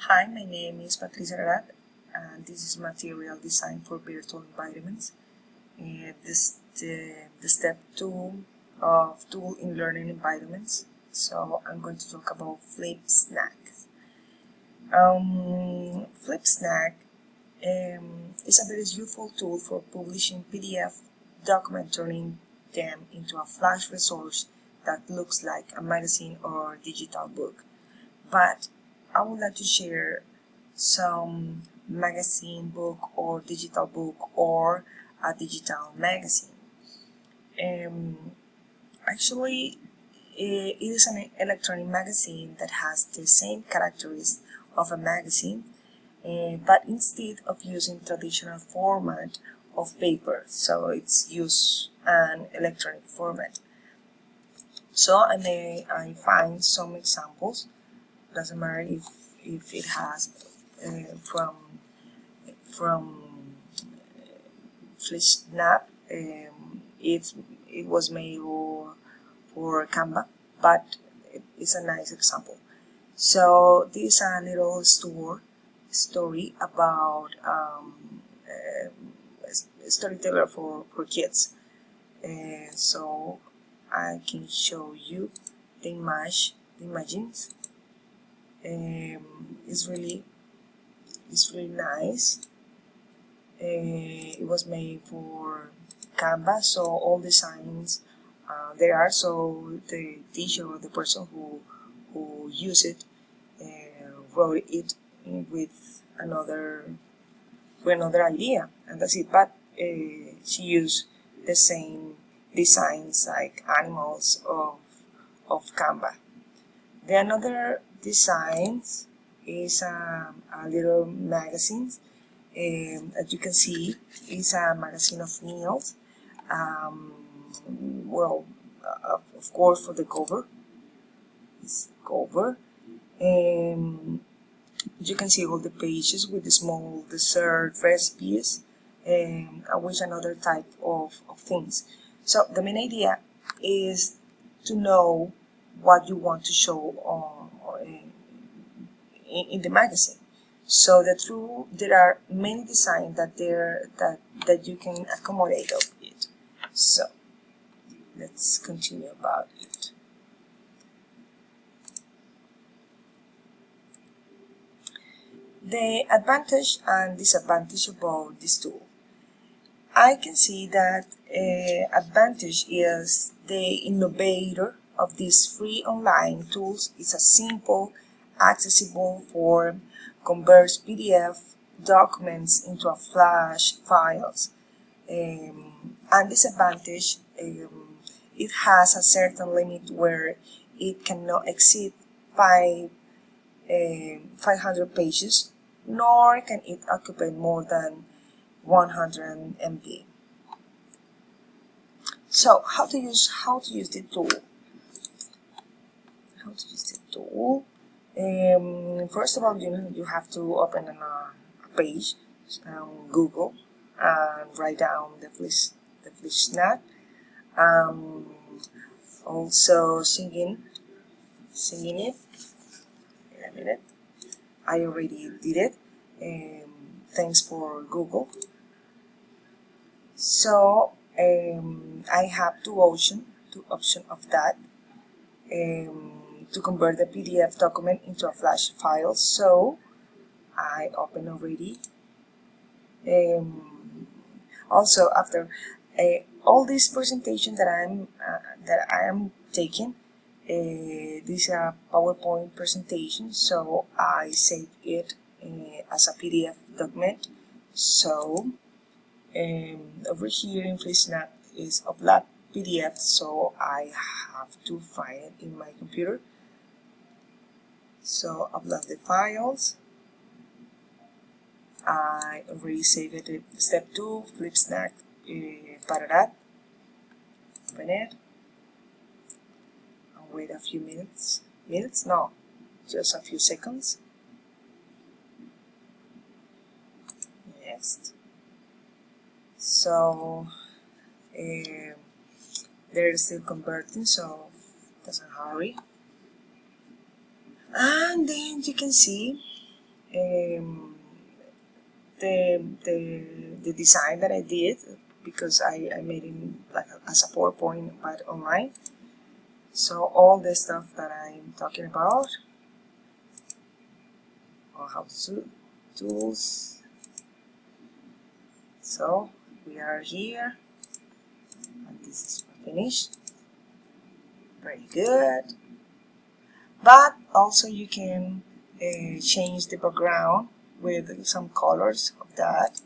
Hi, my name is Pararat, and this is material design for virtual environments. This the step 2 of tool in learning environments. So I'm going to talk about Flipsnack. Flipsnack is a very useful tool for publishing PDF documents, turning them into a flash resource that looks like a magazine or digital book. But I would like to share some magazine book or digital book or a digital magazine. Actually, it is an electronic magazine that has the same characteristics of a magazine, but instead of using traditional format of paper, so it's used an electronic format. So I find some examples. Doesn't matter if it has from Flipsnack. It was made for Canva, but it's a nice example. So this is a little story about a storyteller for kids. So I can show you the images. It's really nice. It was made for Canva, so all the signs there are. So the teacher or the person who used it wrote it with another idea, and that's it. But she used the same designs like animals of Canva. The another designs is a little magazine. As you can see, it's a magazine of meals. Well, of course, for the cover, it's cover. You can see all the pages with the small dessert recipes and with another type of things. So the main idea is to know what you want to show in the magazine. So there are many designs that you can accommodate of it. So let's continue about it. The advantage and disadvantage about this tool. I can see that advantage is the innovator of these free online tools is a simple, accessible form, converts PDF documents into a flash files. And disadvantage, it has a certain limit where it cannot exceed 500 pages, nor can it occupy more than 100 MB. So how to use the tool? How to use the tool? First of all, you have to open a page, Google, and write down the Flipsnack. Also singing it. Wait a minute. I already did it. Thanks for Google. So I have two options of that. To convert the PDF document into a flash file. So I open already. Also, after all this presentation that I am taking, this is a PowerPoint presentation, so I save it as a PDF document. So over here in Flipsnack is upload PDF, so I have to find it in my computer. So upload the files. I already saved it. Step 2, Flipsnack, Pararat. Open it. I'll wait a few minutes. No, just a few seconds. Next. So they're still converting, so doesn't hurry. And then you can see the design that I did, because I made it like as a PowerPoint but online. So all the stuff that I'm talking about, or how to tools. So we are here, and this is finished. Very good. But also you can change the background with some colors of that.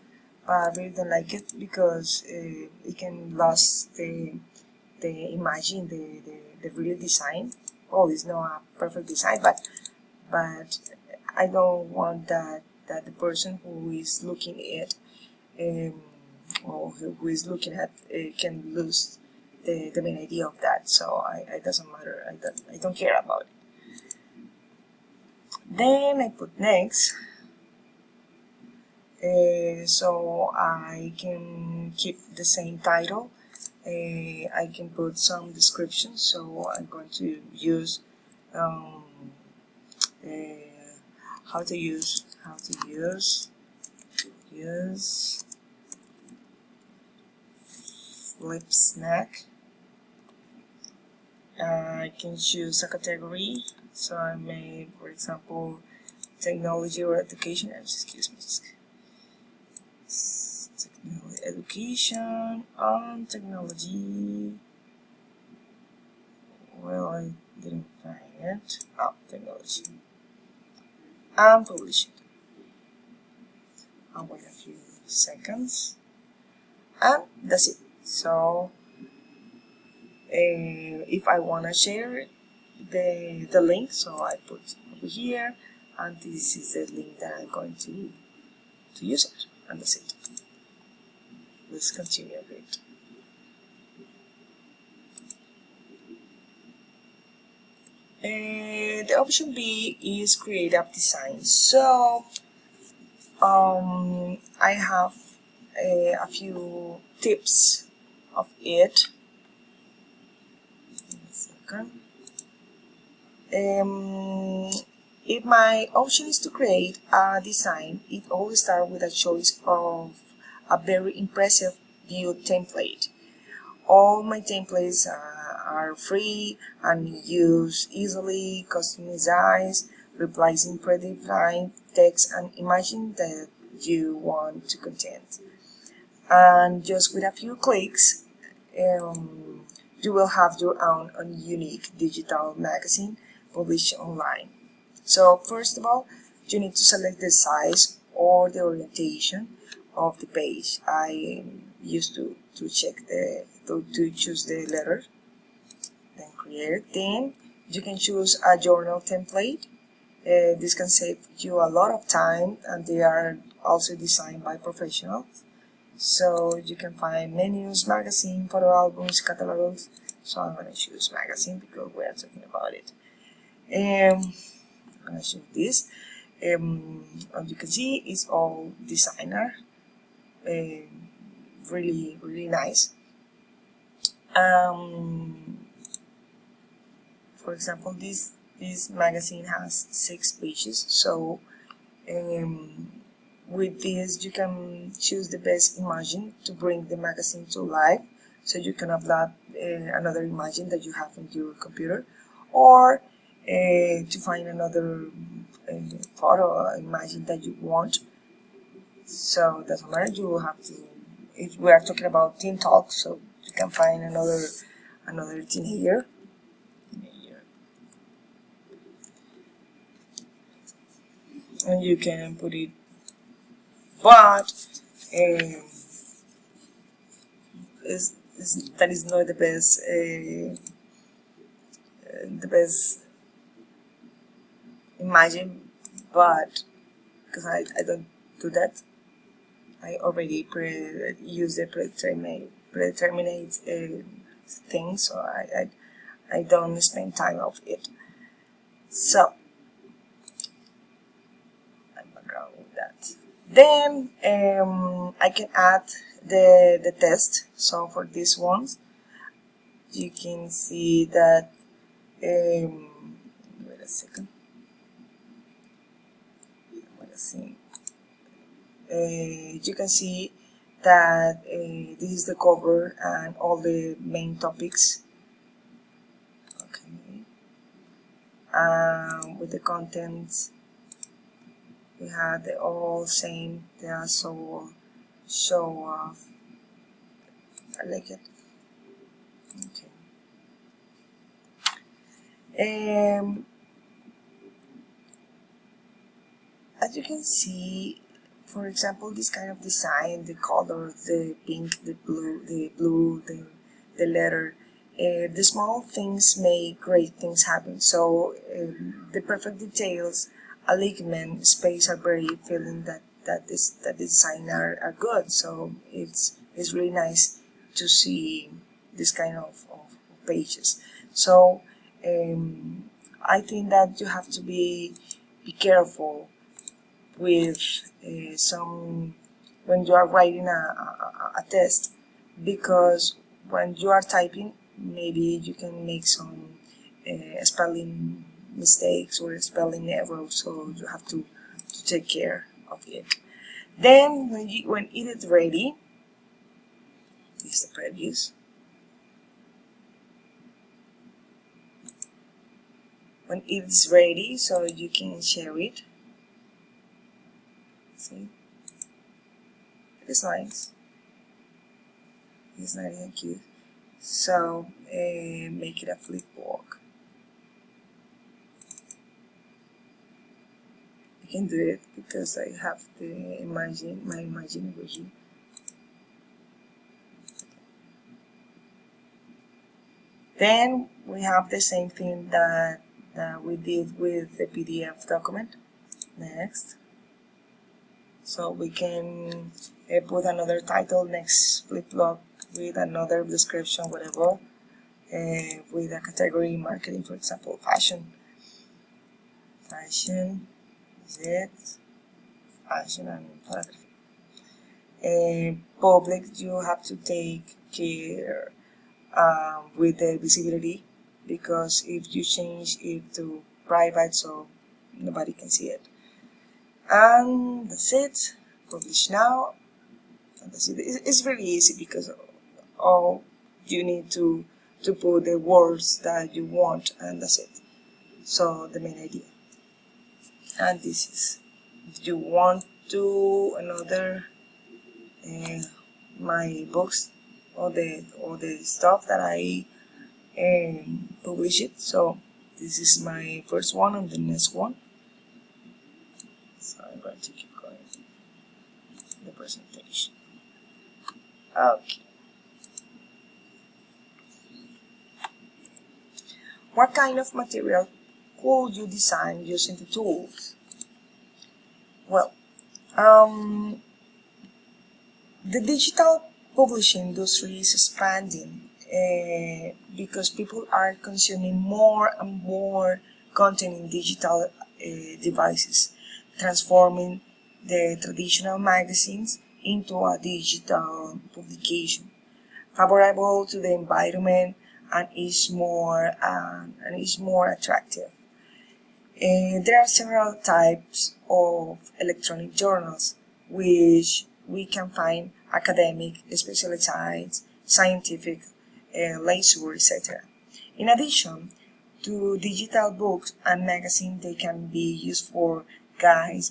But I really don't like it because it can lose the imagine, the real design. Oh, it's not a perfect design, but I don't want that the person who is looking at or who is looking at can lose the main idea of that. So it doesn't matter. I don't care about it. Then I put next, so I can keep the same title. I can put some description, so I'm going to use how to use Flipsnack. I can choose a category, so I may, for example, technology or education. Excuse me. Education on technology. Well, I didn't find it. Oh, technology. And publish it. I'll wait a few seconds. And that's it. So if I want to share the link, so I put over here, and this is the link that I'm going to use it, and that's it. Let's continue a bit. The option B is creative design. So I have a few tips of it. If my option is to create a design, it always starts with a choice of a very impressive view template. All my templates are free and used easily, customized, replacing predefined text and imagine that you want to content. And just with a few clicks, you will have your own unique digital magazine published online. So first of all, you need to select the size or the orientation of the page. I used to check to choose the letter, then create it. Then you can choose a journal template. This can save you a lot of time, and they are also designed by professionals. So you can find menus, magazine, photo albums, catalogs. So I'm going to choose magazine because we are talking about it. I'm going to choose this. As you can see, it's all designer. Really, really nice. For example, this magazine has 6 pages. So with this, you can choose the best imagine to bring the magazine to life. So you can upload another imagine that you have on your computer, or to find another photo or imagine that you want. So it doesn't matter. You have to. If we are talking about teen talk, so you can find another teen here. And you can put it, but that is not the best imagine, but because I don't do that, I already use the predetermined thing, so I don't spend time of it. So I'm around with that. Then I can add the text. So for these ones, you can see that. Wait a second. see. You can see that this is the cover and all the main topics. Okay. With the contents, we have the all same. They are so show off. I like it. Okay. As you can see, for example, this kind of design, the color, the pink, the blue, the letter, the small things make great things happen. So the perfect details, alignment, space are very feeling that the design are good. So it's really nice to see this kind of pages. So I think that you have to be careful with some when you are writing a test, because when you are typing, maybe you can make some spelling mistakes or spelling errors, so you have to take care of it. Then when it is ready, this is the previews. When it's ready, so you can share it. See, it's nice. It's nice and cute. So make it a flipbook. I can do it because I have my imagination. Then we have the same thing that we did with the PDF document. Next. So we can put another title next flipbook with another description, whatever, with a category marketing, for example, fashion. Fashion is it. Fashion and photography. Public, you have to take care with the visibility, because if you change it to private, so nobody can see it. And that's it. Publish now. And that's it. It's very easy because all you need to put the words that you want, and that's it. So the main idea. And this is, if you want to another my books or the stuff that I publish it. So this is my first one and the next one. So I'm going to keep going the presentation. Okay. What kind of material could you design using the tools? Well, the digital publishing industry is expanding because people are consuming more and more content in digital devices, transforming the traditional magazines into a digital publication, favorable to the environment and is more attractive. There are several types of electronic journals, which we can find academic, specialized, scientific, leisure, etc. In addition to digital books and magazines, they can be used for guides,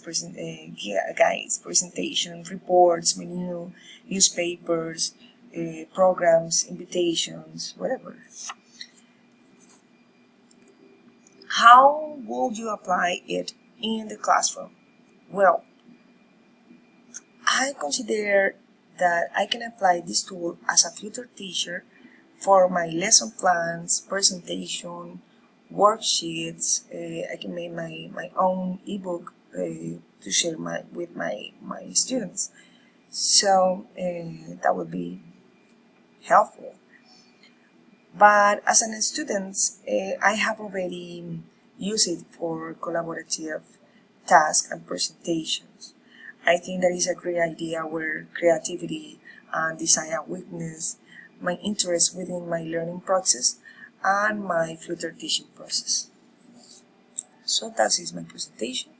presentations, reports, menu, newspapers, programs, invitations, whatever. How would you apply it in the classroom? Well, I consider that I can apply this tool as a future teacher for my lesson plans, presentation, worksheets. I can make my own ebook to share with my students. So that would be helpful. But as a student, I have already used it for collaborative tasks and presentations. I think that is a great idea where creativity and design are witness my interest within my learning process and my future teaching process. So that is my presentation.